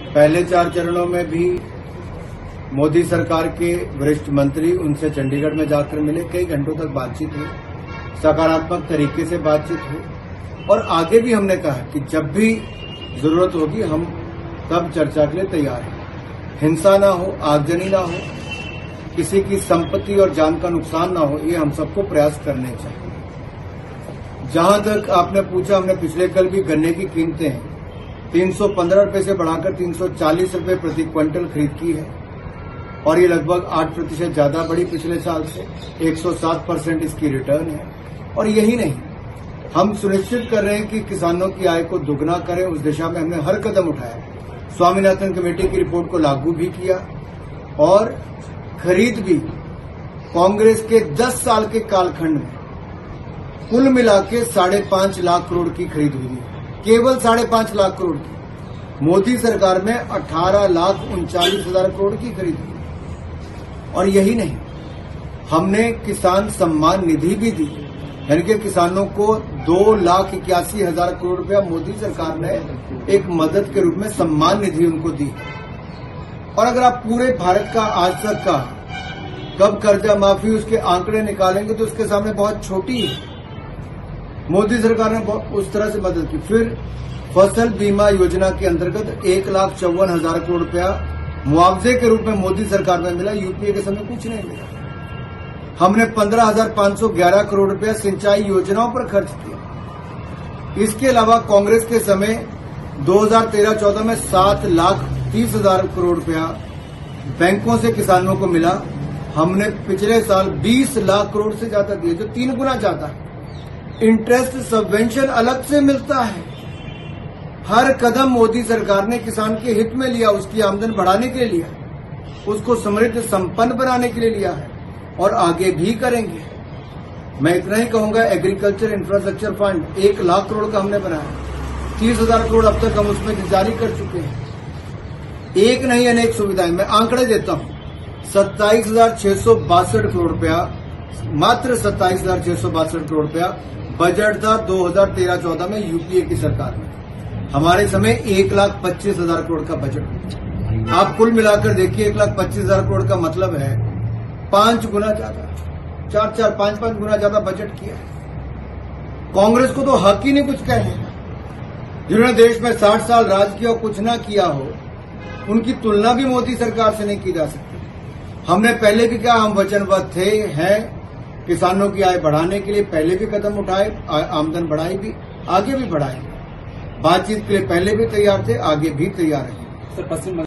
पहले 4 चरणों में भी मोदी सरकार के वरिष्ठ मंत्री उनसे चंडीगढ़ में जाकर मिले, कई घंटों तक बातचीत हुई, सकारात्मक तरीके से बातचीत हुई और आगे भी हमने कहा कि जब भी जरूरत होगी हम तब चर्चा के लिए तैयार हैं। हिंसा ना हो, आगजनी ना हो, किसी की संपत्ति और जान का नुकसान ना हो, ये हम सबको प्रयास करने चाहिए। जहां तक आपने पूछा, हमने पिछले कल भी गन्ने की कीमतें 315 रुपए से बढ़ाकर 340 रुपए प्रति क्विंटल खरीद की है और ये लगभग 8% ज्यादा बढ़ी पिछले साल से। 107% इसकी रिटर्न है और यही नहीं, हम सुनिश्चित कर रहे हैं कि किसानों की आय को दुगना करें। उस दिशा में हमने हर कदम उठाया। स्वामीनाथन कमेटी की रिपोर्ट को लागू भी किया और खरीद भी कांग्रेस के 10 साल के कालखंड में कुल मिला के 5.5 लाख करोड़ की खरीद हुई है, केवल 5.5 लाख करोड़ की। मोदी सरकार में 18,39,000 करोड़ की खरीद हुई और यही नहीं, हमने किसान सम्मान निधि भी दी, यानी कि किसानों को 2,81,000 करोड़ रुपया मोदी सरकार ने एक मदद के रूप में सम्मान निधि उनको दी। और अगर आप पूरे भारत का आज तक का कब कर्जा माफी उसके आंकड़े निकालेंगे तो उसके सामने बहुत छोटी है। मोदी सरकार ने उस तरह से मदद की। फिर फसल बीमा योजना के अंतर्गत 1,54,000 करोड़ रुपया मुआवजे के रूप में मोदी सरकार में मिला, यूपीए के समय कुछ नहीं मिला। हमने 15,511 करोड़ रुपया सिंचाई योजनाओं पर खर्च किया। इसके अलावा कांग्रेस के समय 2013-14 में 7,30,000 करोड़ रुपया बैंकों से किसानों को मिला। हमने पिछले साल 20 लाख करोड़ से ज्यादा दिए, जो 3 गुना ज्यादा है। इंटरेस्ट सबवेंशन अलग से मिलता है। हर कदम मोदी सरकार ने किसान के हित में लिया, उसकी आमदन बढ़ाने के लिए लिया, उसको समृद्ध संपन्न बनाने के लिए लिया है और आगे भी करेंगे। मैं इतना ही कहूंगा, agriculture infrastructure fund 1 lakh crore का हमने बनाया, 30,000 करोड़ अब तक हम उसमें जारी कर चुके हैं। एक नहीं अनेक सुविधाएं, मैं आंकड़े देता हूं। 27,662 करोड़ रुपया, मात्र 27,662 करोड़ रुपया बजट था 2013-14 में यूपीए की सरकार में। हमारे समय 1,25,000 करोड़ का बजट। आप कुल मिलाकर देखिए, 1,25,000 करोड़ का मतलब है 5 गुना ज्यादा, 4-4, 5-5 गुना ज्यादा बजट किया है। कांग्रेस को तो हक ही नहीं कुछ कहने का। जिन्होंने देश में 60 साल राज किया और कुछ ना किया हो, उनकी तुलना भी मोदी सरकार से नहीं की जा सकती। हमने पहले भी कहा, हम वचनबद्ध थे, हैं किसानों की आय बढ़ाने के लिए। पहले भी कदम उठाए, आमदन बढ़ाई भी, आगे भी बढ़ाएंगे। बातचीत के लिए पहले भी तैयार थे, आगे भी तैयार हैं।